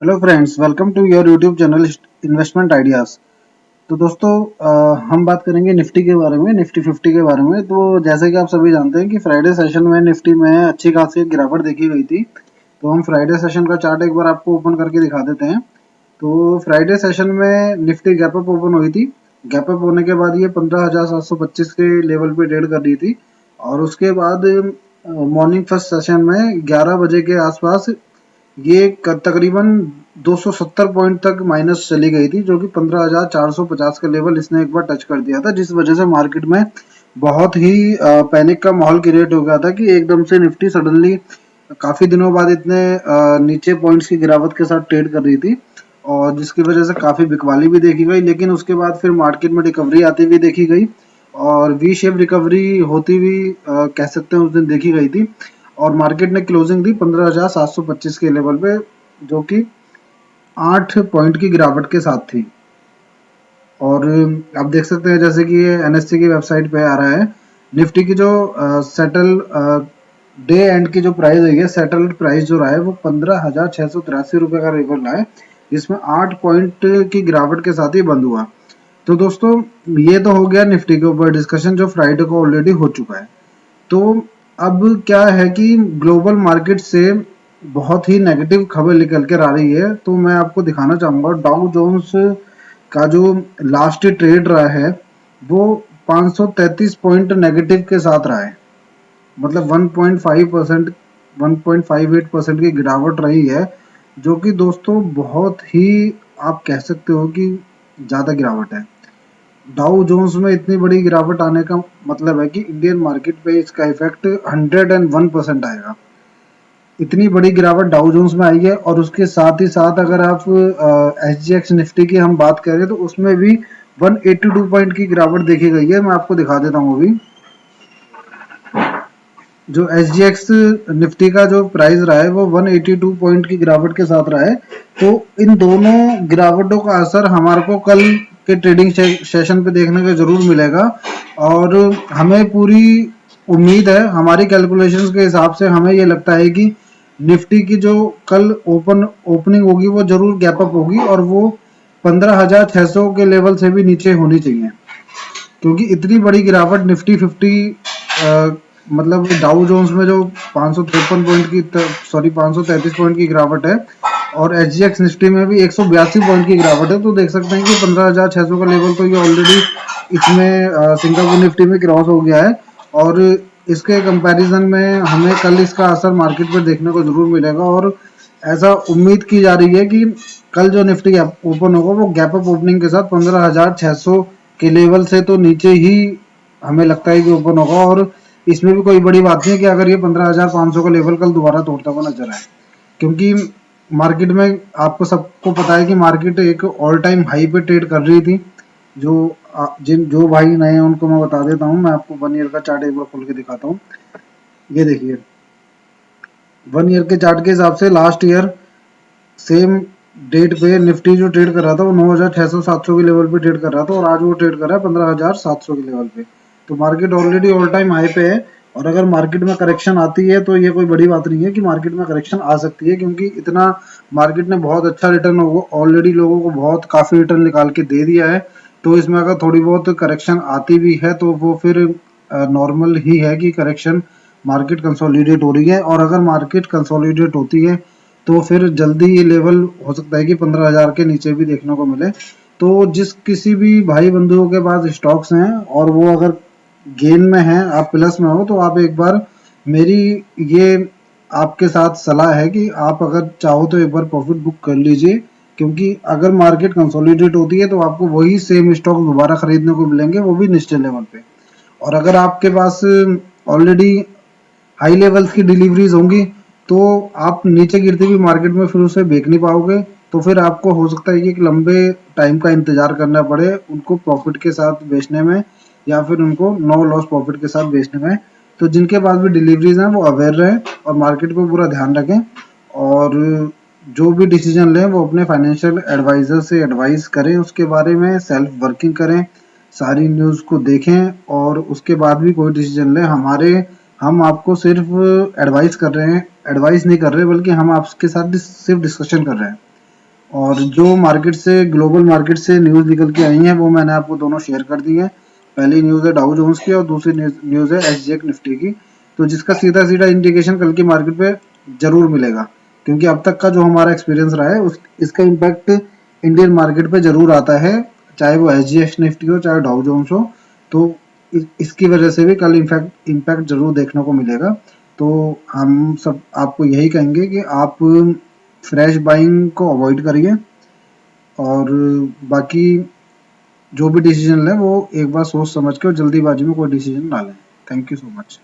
Hello friends, welcome to your YouTube channel investment ideas. तो दोस्तों, हम बात करेंगे निफ्टी के बारे में, निफ्टी 50 के बारे में। तो जैसे कि आप सभी जानते हैं कि फ्राइडे सेशन में निफ्टी में अच्छी खासी गिरावट देखी गई थी। तो हम फ्राइडे सेशन का चार्ट एक बार आपको ओपन करके दिखा देते हैं। तो फ्राइडे सेशन में निफ्टी गैप अप ओपन हुई थी। गैप अप होने के बाद ये 15,725 के लेवल पे ट्रेड कर रही थी और उसके बाद मॉर्निंग फर्स्ट सेशन में 11 बजे के आसपास ये तकरीबन 270 पॉइंट तक माइनस चली गई थी, जो कि 15,450 का लेवल इसने एक बार टच कर दिया था, जिस वजह से मार्केट में बहुत ही पैनिक का माहौल क्रिएट हो गया था कि एकदम से निफ्टी सडनली काफी दिनों बाद इतने नीचे पॉइंट्स की गिरावट के साथ ट्रेड कर रही थी और जिसकी वजह से काफी बिकवाली भी देखी गई। लेकिन उसके बाद फिर मार्केट में रिकवरी आती हुई देखी गई और वी शेप रिकवरी होती हुई कह सकते हैं उस दिन देखी गई थी और मार्केट ने क्लोजिंग दी 15,725 के लेवल पे, जो कि 8 पॉइंट की गिरावट के साथ थी। और आप देख सकते हैं जैसे कि ये एनएससी की वेबसाइट पे आ रहा है, निफ्टी की जो सेटल डे एंड की जो प्राइस है, सेटल्ड प्राइस जो रहा है वो 15,683 रुपये का रिकॉर्ड रहा है, जिसमें 8 पॉइंट की गिरावट के साथ ही बंद हुआ। तो दोस्तों, ये तो हो गया निफ्टी के ऊपर डिस्कशन जो फ्राइडे को ऑलरेडी हो चुका है। तो अब क्या है कि ग्लोबल मार्केट से बहुत ही नेगेटिव खबर निकल कर आ रही है। तो मैं आपको दिखाना चाहूंगा डाउ जोन्स का जो लास्ट ट्रेड रहा है वो 533 पॉइंट नेगेटिव के साथ रहा है, मतलब 1.5% 1.58% की गिरावट रही है, जो कि दोस्तों बहुत ही आप कह सकते हो कि ज़्यादा गिरावट है। डाउ जोन्स में इतनी बड़ी गिरावट आने का मतलब है कि इंडियन मार्केट पे इसका इफेक्ट 101% आएगा। इतनी बड़ी गिरावट डाउ जोन्स में आई है और उसके साथ ही साथ अगर आप एसजीएक्स निफ्टी की हम बात करें तो उसमें भी 182 पॉइंट की गिरावट देखी गई है। मैं आपको दिखा देता हूँ अभी जो एसजीएक्स निफ्टी का जो प्राइस रहा है वो 182 पॉइंट की गिरावट के साथ रहा है। तो इन दोनों गिरावटों का असर हमारे को कल के ट्रेडिंग सेशन पे देखने को जरूर मिलेगा और हमें पूरी उम्मीद है, हमारी कैलकुलेशंस के हिसाब से हमें ये लगता है कि निफ्टी की जो कल ओपनिंग होगी वो जरूर गैप अप होगी और वो 15,600 के लेवल से भी नीचे होनी चाहिए, क्योंकि इतनी बड़ी गिरावट निफ्टी 50 मतलब डाउ जोन्स में जो 553 पॉइंट की 533 पॉइंट की गिरावट है और एचजीएक्स निफ्टी में भी 182 पॉइंट की गिरावट है। तो देख सकते हैं कि 15,600 का लेवल तो ये ऑलरेडी इसमें सिंगापुर निफ्टी में क्रॉस हो गया है और इसके कंपैरिजन में हमें कल इसका असर मार्केट पर देखने को जरूर मिलेगा और ऐसा उम्मीद की जा रही है कि कल जो निफ्टी ओपन होगा वो गैप अप ओपनिंग के साथ 15,600 के लेवल से तो नीचे ही हमें लगता है कि ओपन होगा। और इसमें भी कोई बड़ी बात नहीं है कि अगर ये 15,500 का लेवल कल दोबारा तोड़ता हुआ नजर आए, क्योंकि मार्केट में आपको सबको पता है कि मार्केट एक ऑल टाइम हाई पे ट्रेड कर रही थी। जो भाई नए हैं उनको मैं बता देता हूँ, मैं आपको 1 ईयर का चार्ट एक बार खोल के दिखाता हूँ। ये देखिए 1 ईयर के चार्ट के हिसाब से लास्ट ईयर सेम डेट पे निफ्टी जो ट्रेड कर रहा था वो 9,600-700 के लेवल पे ट्रेड कर रहा था और आज वो ट्रेड कर रहा है 15,700 के लेवल पे। तो market already all time high पे है और अगर मार्केट में करेक्शन आती है तो ये कोई बड़ी बात नहीं है कि मार्केट में करेक्शन आ सकती है, क्योंकि इतना मार्केट ने बहुत अच्छा रिटर्न ऑलरेडी लोगों को बहुत काफी रिटर्न निकाल के दे दिया है। तो इसमें अगर थोड़ी बहुत करेक्शन आती भी है तो वो फिर नॉर्मल ही है कि करेक्शन मार्केट कंसोलिडेट हो रही है और अगर मार्केट कंसोलिडेट होती है तो फिर जल्दी ये लेवल हो सकता है कि 15,000 के नीचे भी देखने को मिले। तो जिस किसी भी भाई बंधुओं के पास स्टॉक्स हैं और वो अगर गेन में हैं, आप प्लस में हो, तो आप एक बार मेरी ये आपके साथ सलाह है कि आप अगर चाहो तो एक बार प्रॉफिट बुक कर लीजिए, क्योंकि अगर मार्केट कंसोलिडेट होती है तो आपको वही सेम स्टॉक दोबारा खरीदने को मिलेंगे, वो भी निश्चित लेवल पे। और अगर आपके पास ऑलरेडी हाई लेवल्स की डिलीवरीज होंगी तो आप नीचे गिरती हुई मार्केट में फिर उसे बेच नहीं पाओगे। तो फिर आपको हो सकता है कि एक लंबे टाइम का इंतजार करना पड़े उनको प्रॉफिट के साथ बेचने में या फिर उनको नो लॉस प्रॉफिट के साथ बेचने में। तो जिनके पास भी डिलीवरीज हैं वो अवेयर रहें और मार्केट पर पूरा ध्यान रखें और जो भी डिसीजन लें वो अपने फाइनेंशियल एडवाइजर से एडवाइस करें, उसके बारे में सेल्फ वर्किंग करें, सारी न्यूज़ को देखें और उसके बाद भी कोई डिसीजन लें। हम आपको सिर्फ एडवाइस कर रहे हैं, एडवाइस नहीं कर रहे बल्कि हम आपके साथ सिर्फ डिस्कशन कर रहे हैं। और जो मार्केट से, ग्लोबल मार्केट से न्यूज़ निकल के आई हैं वो मैंने आपको दोनों शेयर कर दी हैं। पहली न्यूज़ है डाउ जोन्स की और दूसरी न्यूज़ है एसजीएक्स निफ्टी की। तो जिसका सीधा सीधा इंडिकेशन कल की मार्केट पे जरूर मिलेगा, क्योंकि अब तक का जो हमारा एक्सपीरियंस रहा है उस इसका इम्पैक्ट इंडियन मार्केट पे जरूर आता है, चाहे वो एसजीएक्स निफ्टी हो चाहे डाउ जोन्स हो। तो इसकी वजह से भी कल इम्पैक्ट जरूर देखने को मिलेगा। तो हम सब आपको यही कहेंगे कि आप फ्रेश बाइंग को अवॉइड करिए, और बाकी जो भी डिसीजन लें वो एक बार सोच समझ के और जल्दीबाजी में कोई डिसीजन ना लें। Thank you so much.